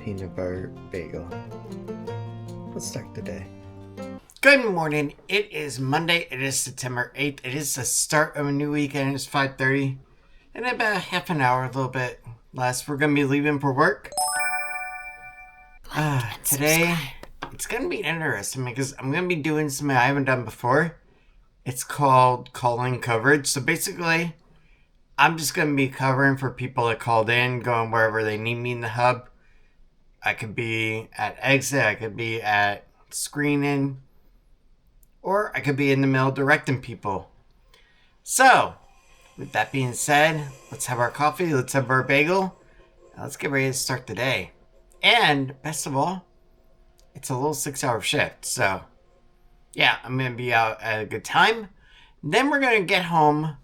peanut butter bagel. Let's start the day. Good morning. It is Monday. It is September 8th. It is the start of a new weekend. It's 5:30. In about half an hour, a little bit less, we're going to be leaving for work. Today, it's going to be interesting because I'm going to be doing something I haven't done before. It's called calling coverage. So basically, I'm just going to be covering for people that called in, going wherever they need me in the hub. I could be at exit, I could be at screening, or I could be in the middle directing people. So, with that being said, let's have our coffee, let's have our bagel, and let's get ready to start the day. And, best of all, it's a little 6-hour shift, so yeah, I'm going to be out at a good time. Then we're going to get home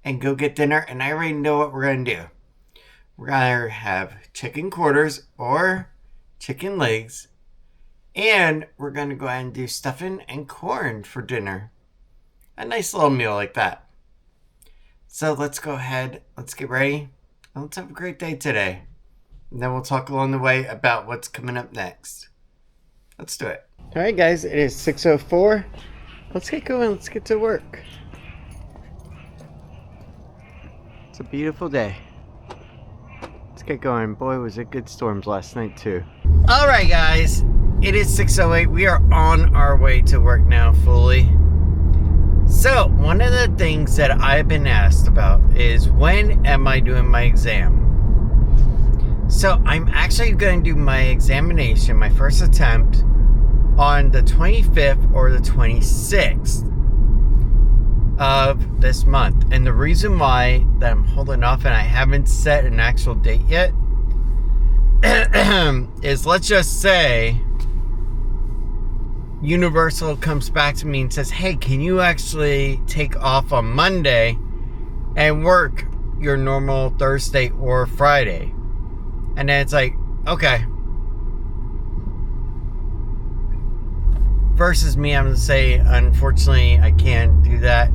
and go get dinner, and I already know what we're going to do. We're going to have chicken quarters or chicken legs, and we're going to go ahead and do stuffing and corn for dinner. A nice little meal like that. So let's go ahead, let's get ready, and let's have a great day today. And then we'll talk along the way about what's coming up next. Let's do it. Alright guys, it is 6:04. Let's get going, let's get to work. It's a beautiful day. Let's get going. Boy, was it good storms last night too. Alright guys, it is 6:08. We are on our way to work now fully. So, one of the things that I've been asked about is when am I doing my exam? So, I'm actually going to do my examination, my first attempt, on the 25th or the 26th of this month. And the reason why that I'm holding off and I haven't set an actual date yet is, let's just say Universal comes back to me and says, hey, can you actually take off on Monday and work your normal Thursday or Friday? And then it's like, okay. Versus me, I'm going to say, unfortunately, I can't do that.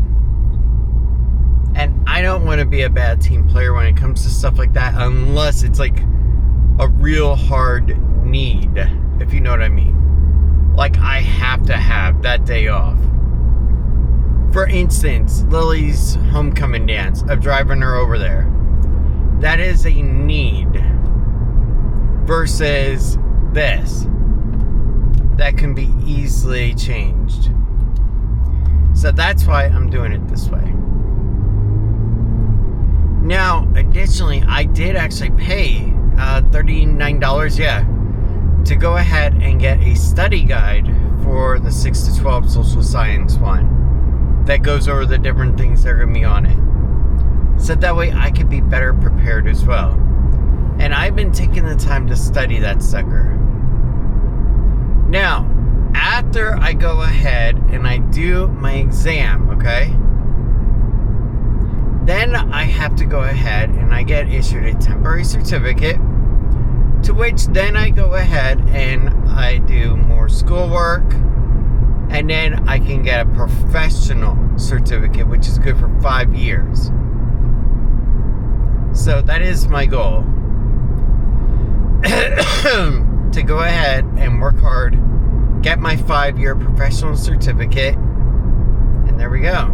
And I don't want to be a bad team player when it comes to stuff like that, unless it's like a real hard need, if you know what I mean. Like, I have to have that day off. For instance, Lily's homecoming dance, of driving her over there. That is a need. Versus this. That can be easily changed. So that's why I'm doing it this way. Now, additionally, I did actually pay $39, to go ahead and get a study guide for the 6 to 12 social science one that goes over the different things that are going to be on it. So that way I could be better prepared as well. And I've been taking the time to study that sucker. Now, after I go ahead and I do my exam, okay? Then I have to go ahead and I get issued a temporary certificate, to which then I go ahead and I do more schoolwork, and then I can get a professional certificate, which is good for 5 years. So that is my goal. To go ahead and work hard, get my 5-year professional certificate, and there we go.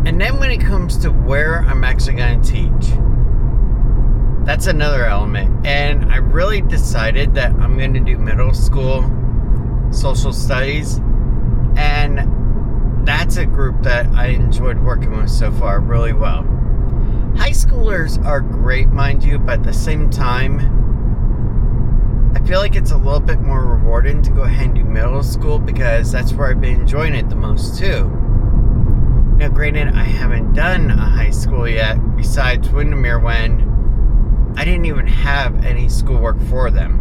And then when it comes to where I'm actually going to teach, that's another element. And I really decided that I'm going to do middle school social studies, and that's a group that I enjoyed working with so far really well. High schoolers are great, mind you, but at the same time, I feel like it's a little bit more rewarding to go ahead and do middle school, because that's where I've been enjoying it the most too. Now granted, I haven't done a high school yet, besides Windermere, when I didn't even have any schoolwork for them.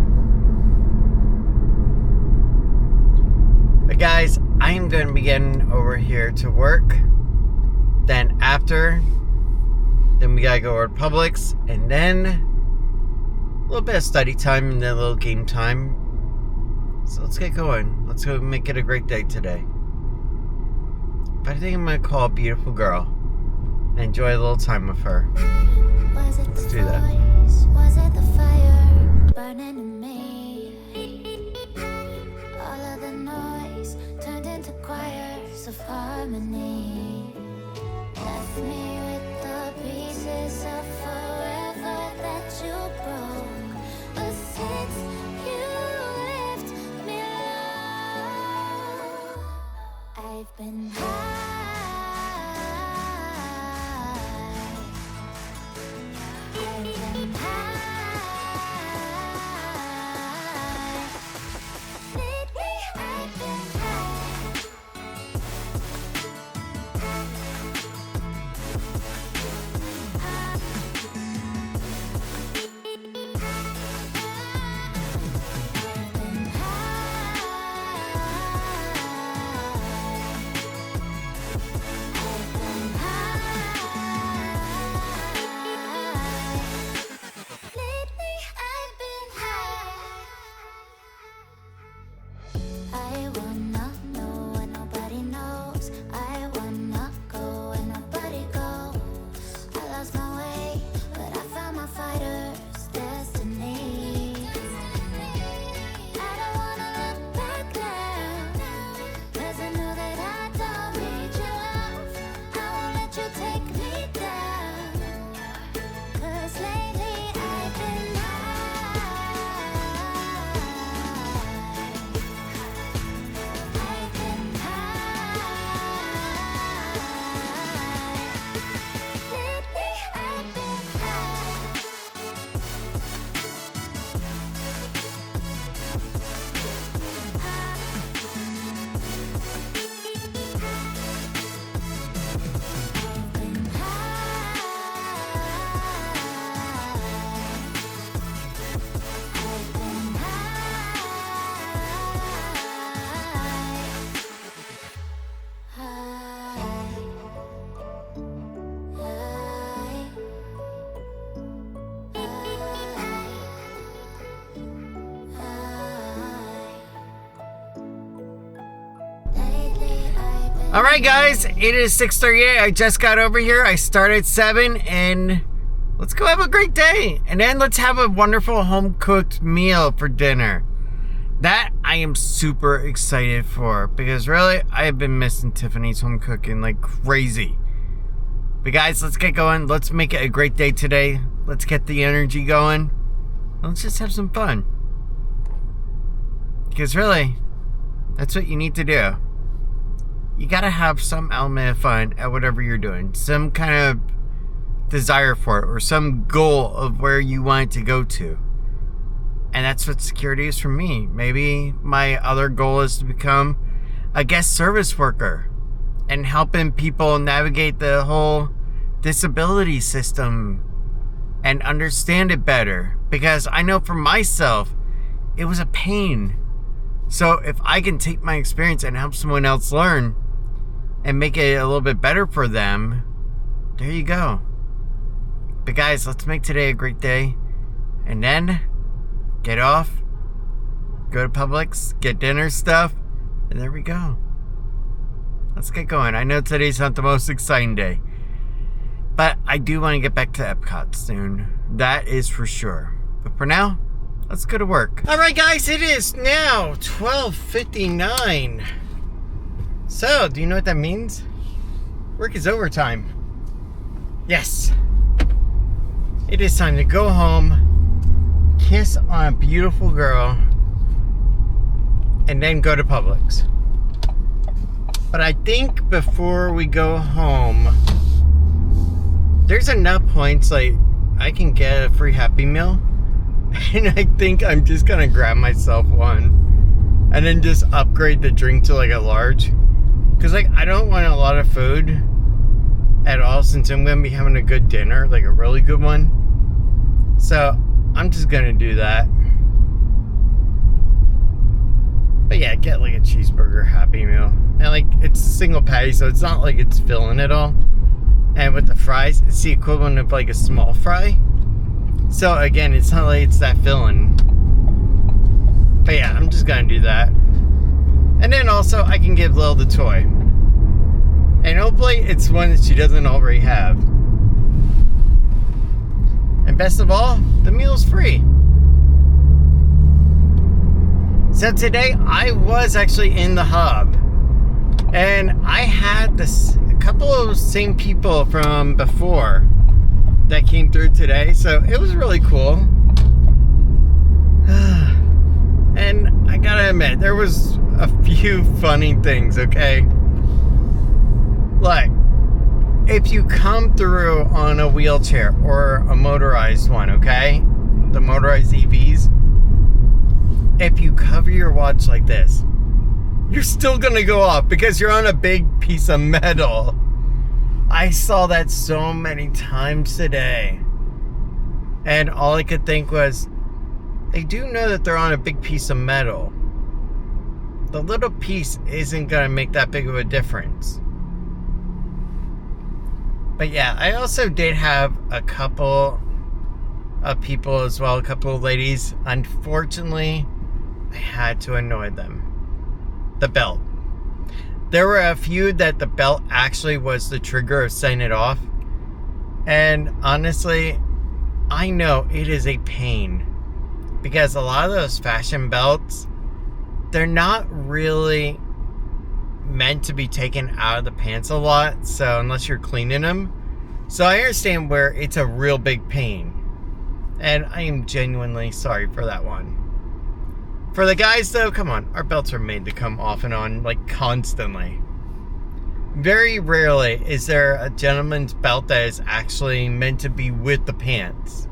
But guys, I am going to be getting over here to work. Then we gotta go over to Publix, and then a little bit of study time and then a little game time. So let's get going. Let's go make it a great day today. But I think I'm gonna call a beautiful girl and enjoy a little time with her. Let's do that. burning in me. All of the noise turned into choirs of harmony. Left me with the pieces of forever that you broke. But since you left me alone, I've been high. I've been high. Lately I've been I wanna know what nobody knows. I wanna go where nobody goes. I lost my way, but I found my fighter's destiny. I don't wanna look back now, 'cause I know that I don't need your love. I won't let you take me down, 'cause lately I've been high. I've been high. Lately I've been Alright guys, it is 6:38. I just got over here. I started at 7 and let's go have a great day. And then let's have a wonderful home-cooked meal for dinner. That I am super excited for because really I have been missing Tiffany's home cooking like crazy. But guys, let's get going. Let's make it a great day today. Let's get the energy going. Let's just have some fun. Because really, that's what you need to do. You gotta have some element of fun at whatever you're doing. Some kind of desire for it or some goal of where you want it to go to. And that's what security is for me. Maybe my other goal is to become a guest service worker and helping people navigate the whole disability system and understand it better. Because I know for myself, it was a pain. So if I can take my experience and help someone else learn and make it a little bit better for them, there you go. But guys, let's make today a great day. And then get off, go to Publix, get dinner stuff, and there we go. Let's get going. I know today's not the most exciting day, but I do want to get back to Epcot soon. That is for sure. But for now, let's go to work. Alright guys, it is now 12:59. So, do you know what that means? Work is overtime. Yes. It is time to go home, kiss on a beautiful girl, and then go to Publix. But I think before we go home, there's enough points like I can get a free Happy Meal. And I think I'm just gonna grab myself one and then just upgrade the drink to like a large. Cause like I don't want a lot of food at all since I'm gonna be having a good dinner, like a really good one. So I'm just gonna do that. But yeah, get like a cheeseburger Happy Meal. And like it's a single patty, so it's not like it's filling it all. And with the fries, it's the equivalent of like a small fry. So again, it's not like it's that filling. But yeah, I'm just gonna do that. And then also, I can give Lil the toy. And hopefully, it's one that she doesn't already have. And best of all, the meal's free. So today I was actually in the hub, and I had a couple of same people from before that came through today, so it was really cool. And I gotta admit, there was a few funny things, okay? Like, if you come through on a wheelchair or a motorized one, okay? The motorized EVs, if you cover your watch like this, you're still gonna go off because you're on a big piece of metal. I saw that so many times today. And all I could think was, they do know that they're on a big piece of metal. The little piece isn't gonna make that big of a difference. But yeah, I also did have a couple of people as well, a couple of ladies. Unfortunately, I had to annoy them. The belt. There were a few that the belt actually was the trigger of setting it off. And honestly, I know it is a pain. Because a lot of those fashion belts, they're not really meant to be taken out of the pants a lot. So unless you're cleaning them. So I understand where it's a real big pain. And I am genuinely sorry for that one. For the guys though, come on, our belts are made to come off and on like constantly. Very rarely is there a gentleman's belt that is actually meant to be with the pants.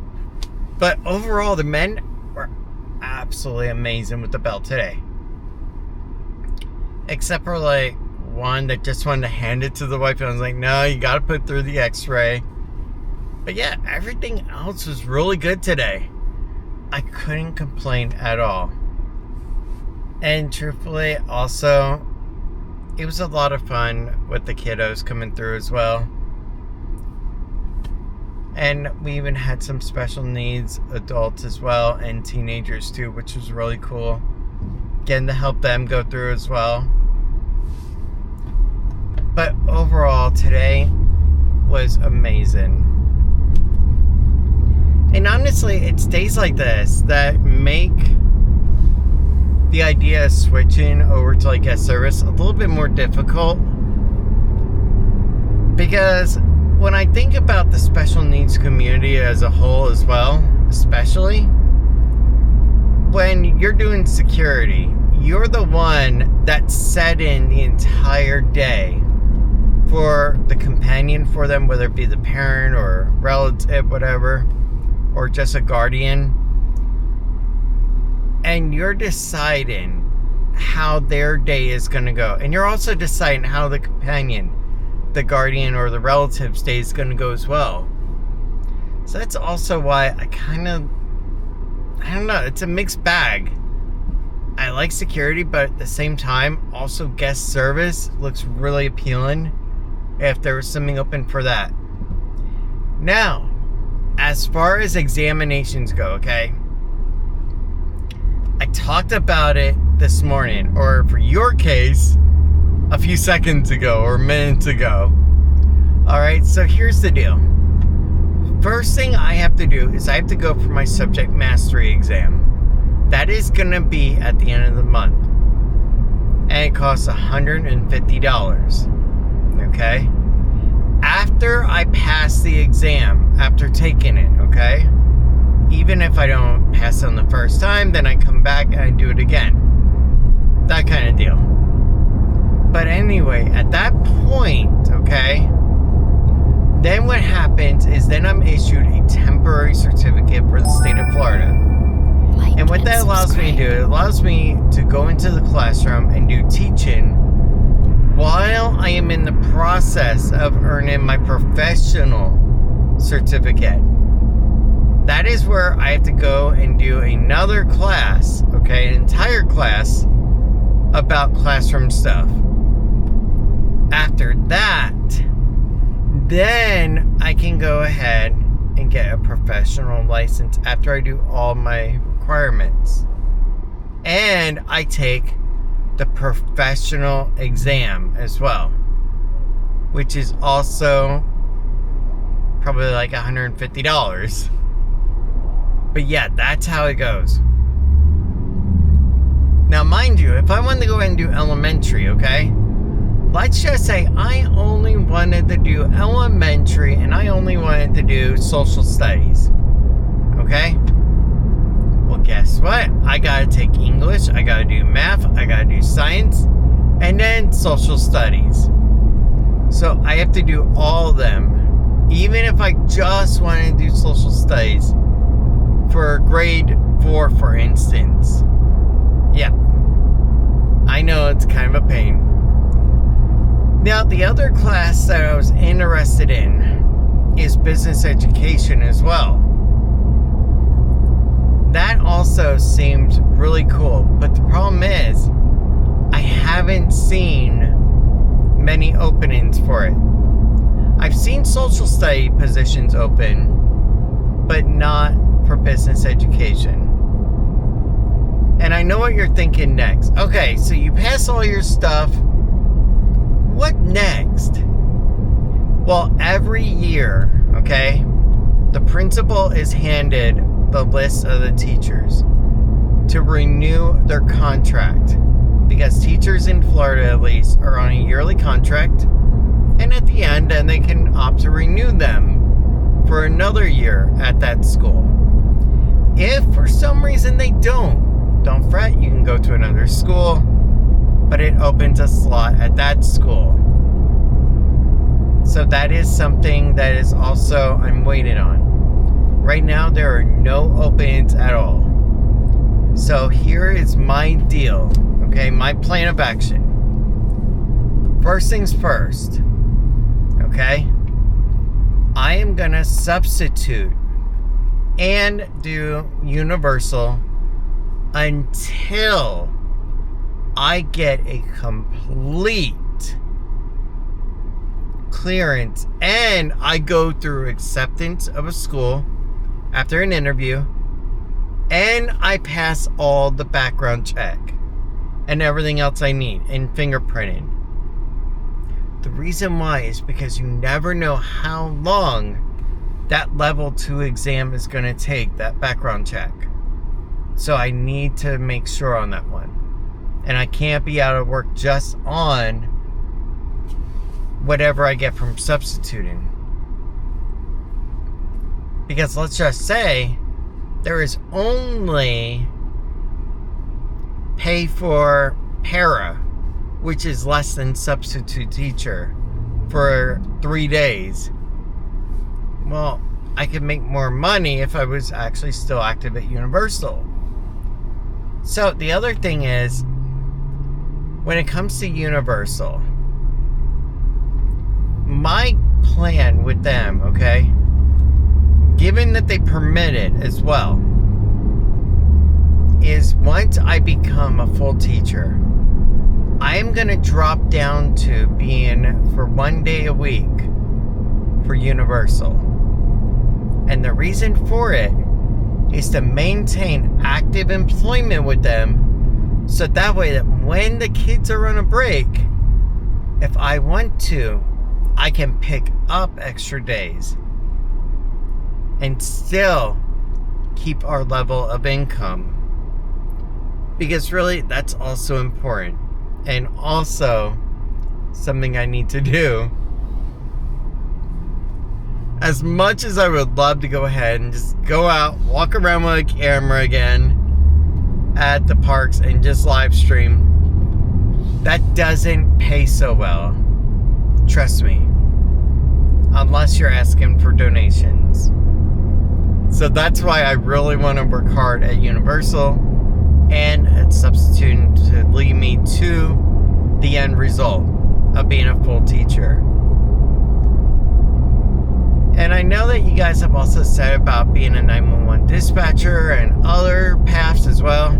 But overall, the men were absolutely amazing with the belt today. Except for like one that just wanted to hand it to the wife, and I was like, no, you gotta put it through the x-ray. But yeah, everything else was really good today. I couldn't complain at all. And truthfully, also, it was a lot of fun with the kiddos coming through as well. And we even had some special needs adults as well, and teenagers too, which was really cool. Getting to help them go through as well. But overall, today was amazing. And honestly, it's days like this that make the idea of switching over to like guest service a little bit more difficult. Because when I think about the special needs community as a whole as well, especially when you're doing security, you're the one that's set in the entire day for the companion for them, whether it be the parent or relative, whatever, or just a guardian. And you're deciding how their day is going to go. And you're also deciding how the companion, the guardian, or the relative's day is going to go as well. So that's also why I don't know, it's a mixed bag. I like security, but at the same time, also guest service looks really appealing if there was something open for that. Now, as far as examinations go, okay? I talked about it this morning, or for your case, a few seconds ago or minutes ago. Alright, so here's the deal. First thing I have to do is I have to go for my subject mastery exam. That is going to be at the end of the month. And it costs $150. Okay? After I pass the exam, after taking it, okay? Even if I don't pass it on the first time, then I come back and I do it again. That kind of deal. But anyway, at that point, okay, then what happens is then I'm issued a temporary certificate for the state of Florida. And what that allows me to do, it allows me to go into the classroom and do teaching while I am in the process of earning my professional certificate. That is where I have to go and do another class, okay, an entire class about classroom stuff. After that, then I can go ahead and get a professional license after I do all my requirements. And I take the professional exam as well, which is also probably like $150. But yeah, that's how it goes. Now, mind you, if I wanted to go ahead and do elementary, okay? Let's just say I only wanted to do elementary and I only wanted to do social studies. Okay? Well, guess what? I gotta take English, I gotta do math, I gotta do science, and then social studies. So I have to do all of them. Even if I just wanted to do social studies for grade 4, for instance. Yeah. I know it's kind of a pain. Now, the other class that I was interested in is business education as well. That also seemed really cool, but the problem is I haven't seen many openings for it. I've seen social study positions open, but not for business education. And I know what you're thinking next. Okay, so you pass all your stuff. What next? Well, every year, okay, the principal is handed the list of the teachers to renew their contract, because teachers in Florida, at least, are on a yearly contract, and at the end, then they can opt to renew them for another year at that school. If for some reason they don't fret, you can go to another school, but it opens a slot at that school. So that is something that is also I'm waiting on. Right now, there are no openings at all. So here is my deal, okay? My plan of action. First things first, okay? I am gonna substitute and do universal until I get a complete clearance and I go through acceptance of a school after an interview and I pass all the background check and everything else I need and fingerprinting. The reason why is because you never know how long that level 2 exam is going to take, that background check. So I need to make sure on that one. And I can't be out of work just on whatever I get from substituting. Because let's just say there is only pay for para, which is less than substitute teacher, for 3 days. Well, I could make more money if I was actually still active at Universal. So the other thing is, when it comes to Universal, my plan with them, okay, given that they permit it as well, is once I become a full teacher, I am going to drop down to being for 1 day a week for Universal. And the reason for it is to maintain active employment with them, so that way that when the kids are on a break, if I want to, I can pick up extra days and still keep our level of income. Because really, that's also important. And also something I need to do. As much as I would love to go ahead and just go out, walk around with a camera again at the parks and just live stream, that doesn't pay so well. Trust me. Unless you're asking for donations. So that's why I really want to work hard at Universal and at substituting to lead me to the end result of being a full teacher. And I know that you guys have also said about being a 911 dispatcher and other paths as well.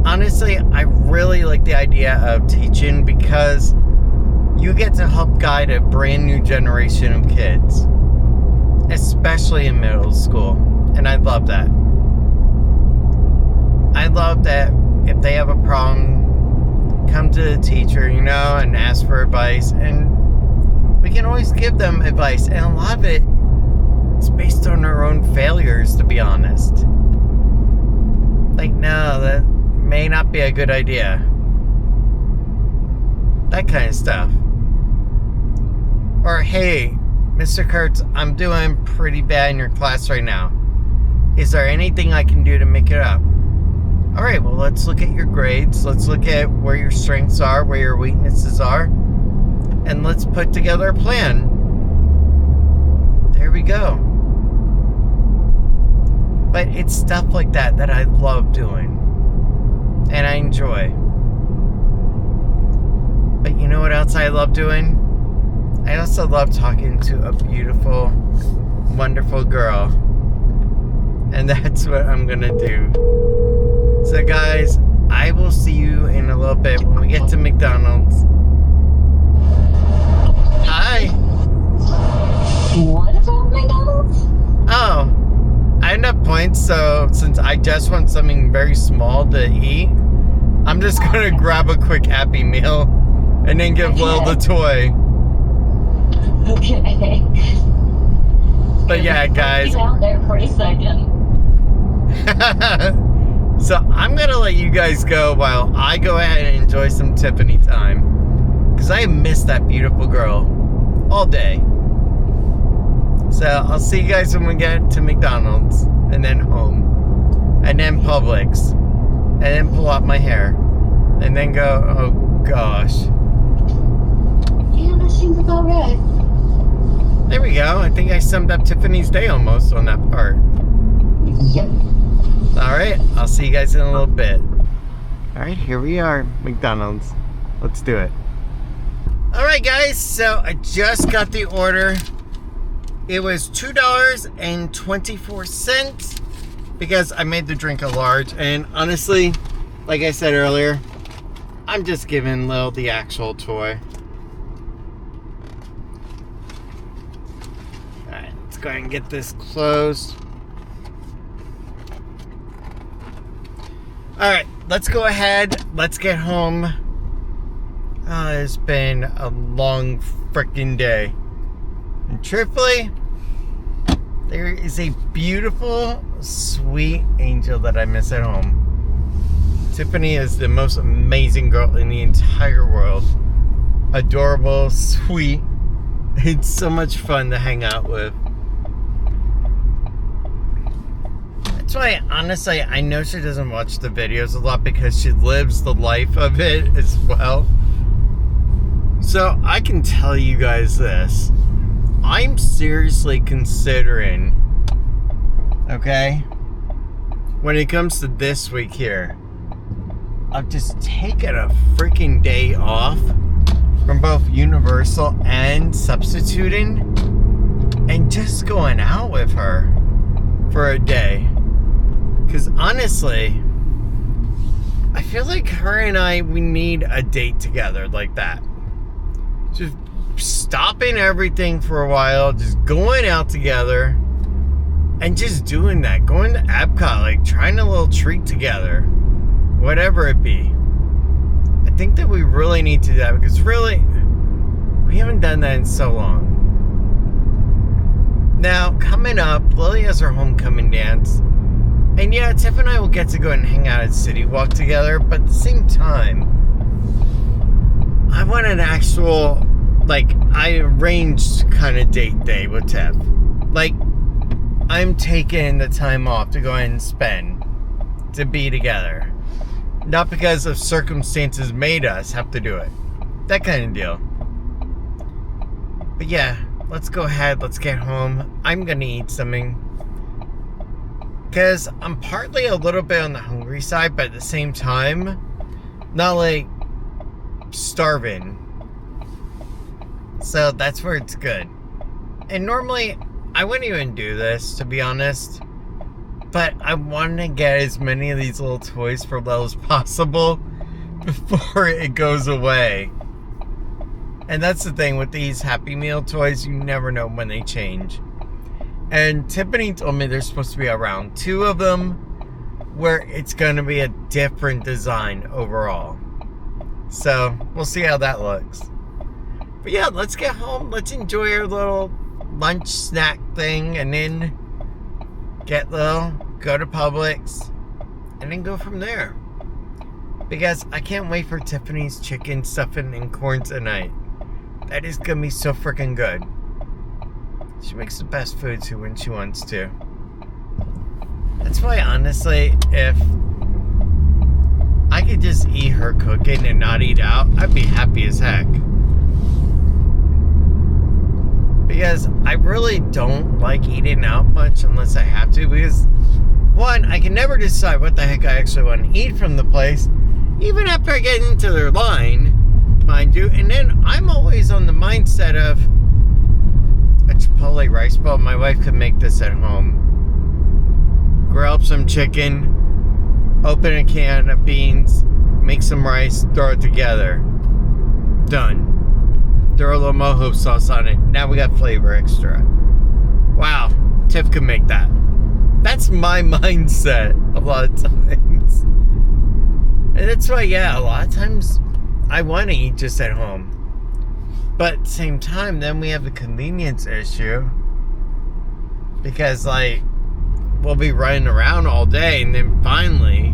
Honestly, I really like the idea of teaching because you get to help guide a brand new generation of kids, especially in middle school. And I love that. I love that if they have a problem, come to the teacher, you know, and ask for advice. And we can always give them advice. And a lot of it is based on our own failures, to be honest. Like, no, that may not be a good idea. That kind of stuff. Or, hey, Mr. Kurtz, I'm doing pretty bad in your class right now. Is there anything I can do to make it up? Alright, well, let's look at your grades. Let's look at where your strengths are, where your weaknesses are. And let's put together a plan. There we go. But it's stuff like that that I love doing. And I enjoy. But you know what else I love doing? I also love talking to a beautiful, wonderful girl. And that's what I'm gonna do. So guys, I will see you in a little bit when we get to McDonald's. Hi. What about McDonald's? Oh, I have enough points, so since I just want something very small to eat, I'm just gonna grab a quick Happy Meal and then give Lil the toy. Okay. But yeah, guys. Down there for a second. So I'm gonna let you guys go while I go ahead and enjoy some Tiffany time, because I miss that beautiful girl all day. So I'll see you guys when we get to McDonald's, and then home, and then Publix, and then pull out my hair, and then go, oh gosh. Yeah, that seems about right. There we go. I think I summed up Tiffany's day almost on that part. Yep. Alright, I'll see you guys in a little bit. Alright, here we are, McDonald's. Let's do it. Alright guys, so I just got the order. It was $2.24 because I made the drink a large, and honestly, like I said earlier, I'm just giving Lil the actual toy. Alright, let's go ahead and get this closed. Alright, let's go ahead. Let's get home. Oh, it's been a long freaking day. And truthfully, there is a beautiful, sweet angel that I miss at home. Tiffany is the most amazing girl in the entire world. Adorable, sweet. It's so much fun to hang out with. That's why, honestly, I know she doesn't watch the videos a lot because she lives the life of it as well. So I can tell you guys this. I'm seriously considering, okay, when it comes to this week here, of just taking a freaking day off from both Universal and substituting and just going out with her for a day. Because honestly, I feel like her and I, we need a date together like that. Just stopping everything for a while, just going out together, and just doing that. Going to Epcot, like trying a little treat together. Whatever it be. I think that we really need to do that because really, we haven't done that in so long. Now, coming up, Lily has her homecoming dance. And yeah, Tiff and I will get to go and hang out at City Walk together, but at the same time, I want an actual, like, I arranged kind of date day with Tiff. Like, I'm taking the time off to go ahead and spend, to be together. Not because of circumstances made us have to do it. That kind of deal. But yeah, let's go ahead, let's get home. I'm gonna eat something. Because I'm partly a little bit on the hungry side, but at the same time, not like starving. So that's where it's good. And normally, I wouldn't even do this, to be honest. But I want to get as many of these little toys for Lil as possible before it goes away. And that's the thing with these Happy Meal toys, you never know when they change. And Tiffany told me there's supposed to be around 2 of them where it's going to be a different design overall. So, we'll see how that looks. But yeah, let's get home. Let's enjoy our little lunch snack thing and then get Lil, go to Publix, and then go from there. Because I can't wait for Tiffany's chicken stuffing and corn tonight. That is gonna be so freaking good. She makes the best food too when she wants to. That's why, honestly, if I could just eat her cooking and not eat out, I'd be happy as heck. Because I really don't like eating out much unless I have to. Because, one, I can never decide what the heck I actually want to eat from the place, even after I get into their line, mind you. And then I'm always on the mindset of a Chipotle rice bowl. My wife could make this at home. Grill up some chicken, open a can of beans, make some rice, throw it together. Done. Throw a little mojo sauce on it. Now we got flavor extra. Wow, Tiff can make that. That's my mindset a lot of times. And that's why, yeah, a lot of times I want to eat just at home. But at the same time, then we have the convenience issue. Because, like, we'll be running around all day, and then finally,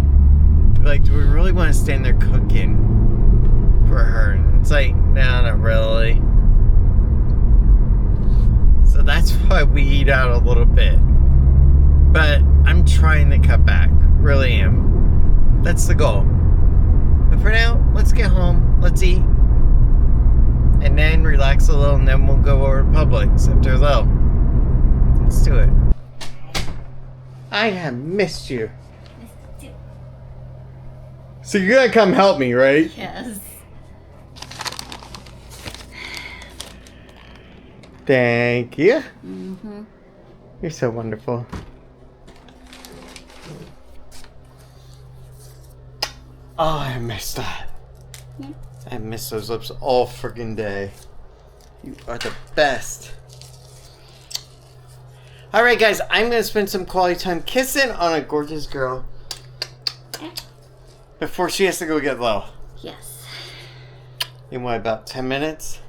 we're like, do we really want to stand there cooking for her? And it's like, no, not really. So that's why we eat out a little bit. But I'm trying to cut back. Really am. That's the goal. But for now, let's get home. Let's eat. And then relax a little, and then we'll go over to Publix after a little. Let's do it. I have missed you. So you're gonna come help me, right? Yes. Thank you. Mm-hmm. You're so wonderful. Oh, I missed that. Yeah. I miss those lips all freaking day. You are the best. Alright guys, I'm going to spend some quality time kissing on a gorgeous girl before she has to go get low. Yes. In what, about 10 minutes?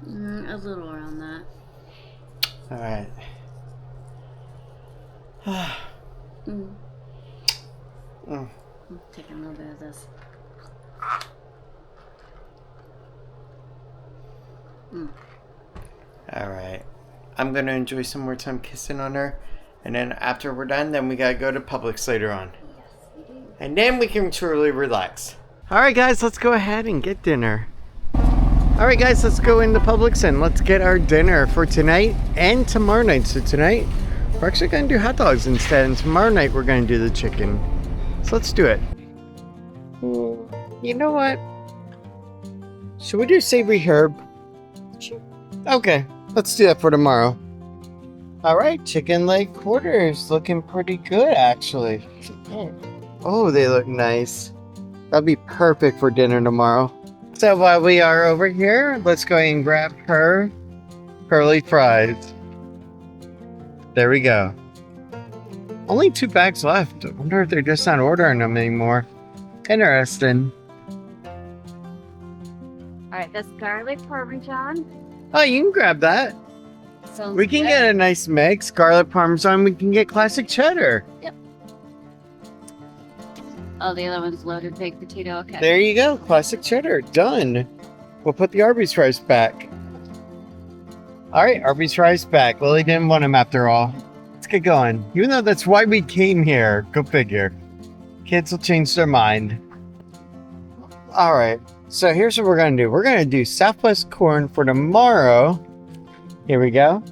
A little around that. Alright. Mm. Mm. I'm taking a little bit of this. Alright. I'm going to enjoy some more time kissing on her. And then after we're done, then we got to go to Publix later on. Yes, we do. And then we can truly relax. Alright guys, let's go ahead and get dinner. Alright guys, let's go into Publix and let's get our dinner for tonight and tomorrow night. So tonight, we're actually going to do hot dogs instead. And tomorrow night, we're going to do the chicken. So let's do it. You know what? Should we do savory herb? Sure. Okay, let's do that for tomorrow. Alright, chicken leg quarters. Looking pretty good, actually. Oh, they look nice. That'll be perfect for dinner tomorrow. So while we are over here, let's go ahead and grab her curly fries. There we go. Only 2 bags left. I wonder if they're just not ordering them anymore. Interesting. Alright, that's garlic parmesan. Oh, you can grab that. Sounds We can good. get a nice mix. Garlic parmesan. We can get classic cheddar. Oh, the other one's loaded baked potato. Okay. There you go. Classic cheddar. Done. We'll put the Arby's fries back. Alright, Arby's fries back. Lily didn't want them after all. Let's get going. Even though that's why we came here. Go figure. Kids will change their mind. Alright. So here's what we're going to do. We're going to do Southwest corn for tomorrow. Here we go.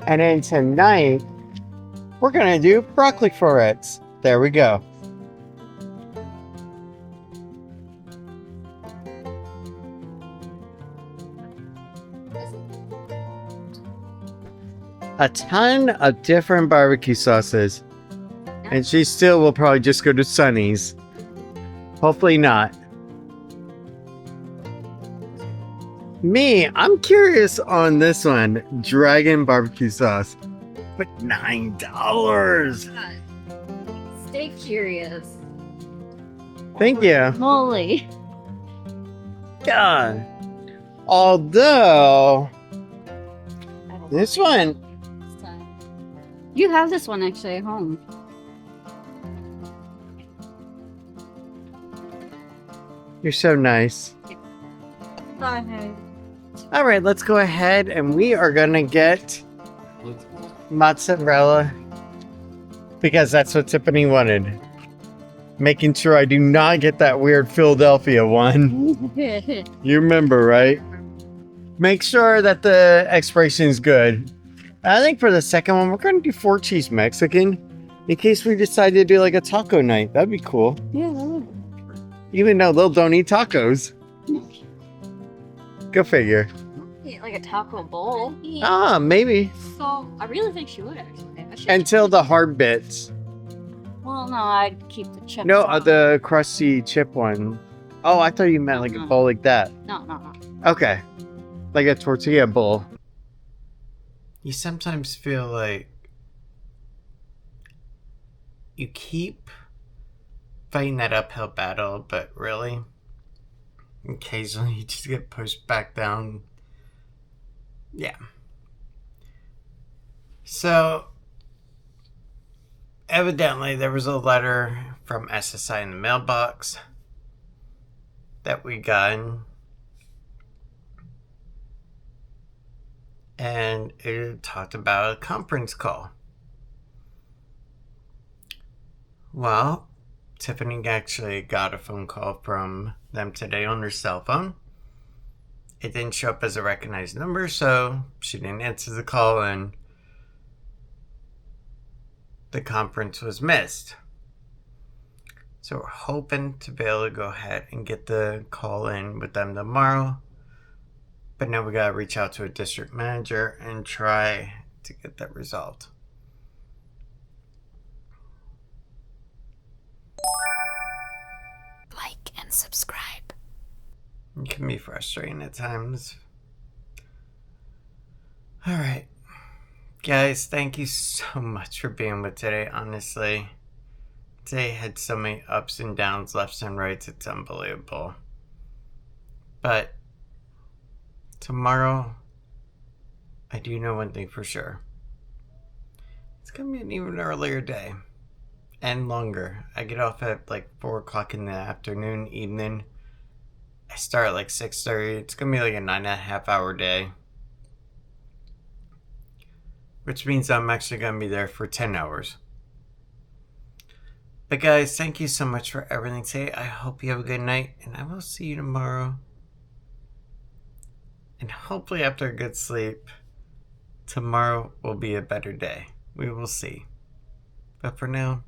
And then tonight, we're going to do broccoli florets. There we go. A ton of different barbecue sauces. And she still will probably just go to Sonny's. Hopefully not. Me, I'm curious on this one. Dragon barbecue sauce. But $9. Stay curious. Thank you. Moly. God. Although, this one, You have this one actually at home. You're so nice. Bye. All right, let's go ahead and we are gonna get mozzarella because that's what Tiffany wanted. Making sure I do not get that weird Philadelphia one. You remember, right? Make sure that the expiration is good. I think for the second one, we're gonna do 4 cheese Mexican in case we decide to do like a taco night. That'd be cool. Yeah, that would. Even though Lil don't eat tacos. Go figure. Eat like a taco bowl. Ah, maybe. So I really think she would actually. I should- Until the hard bits. Well, no, I'd keep the chips. No, on. the crusty chip one. Oh, I thought you meant like a bowl like that. No. Okay. Like a tortilla bowl. You sometimes feel like you keep fighting that uphill battle, but really, occasionally you just get pushed back down. Yeah. So, evidently there was a letter from SSI in the mailbox that we got. And it talked about a conference call. Well, Tiffany actually got a phone call from them today on her cell phone. It didn't show up as a recognized number, so she didn't answer the call and the conference was missed. So we're hoping to be able to go ahead and get the call in with them tomorrow. But now we gotta reach out to a district manager and try to get that resolved. Like and subscribe. It can be frustrating at times. Alright. Guys, thank you so much for being with today, honestly. Today had so many ups and downs, lefts and rights, it's unbelievable. But tomorrow, I do know one thing for sure. It's gonna be an even earlier day. And longer. I get off at like 4 o'clock in the afternoon, evening. I start at like 6:30. It's gonna be like a 9.5 hour day. Which means I'm actually gonna be there for 10 hours. But guys, thank you so much for everything today. I hope you have a good night, and I will see you tomorrow. And hopefully after a good sleep, tomorrow will be a better day. We will see. But for now,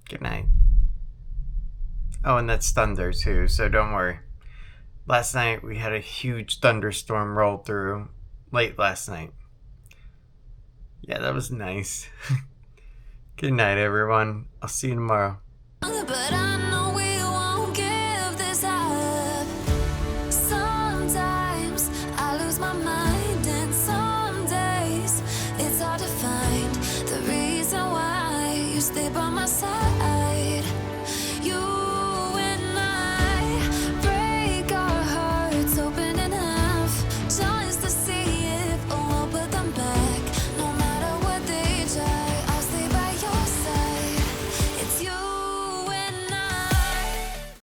good night. Oh, and that's thunder too, so don't worry. Last night we had a huge thunderstorm roll through late last night. Yeah, that was nice. Good night, everyone. I'll see you tomorrow. But I know we won't give this up. Sometimes I lose my mind, and some days it's hard to find the reason why you stay by my side.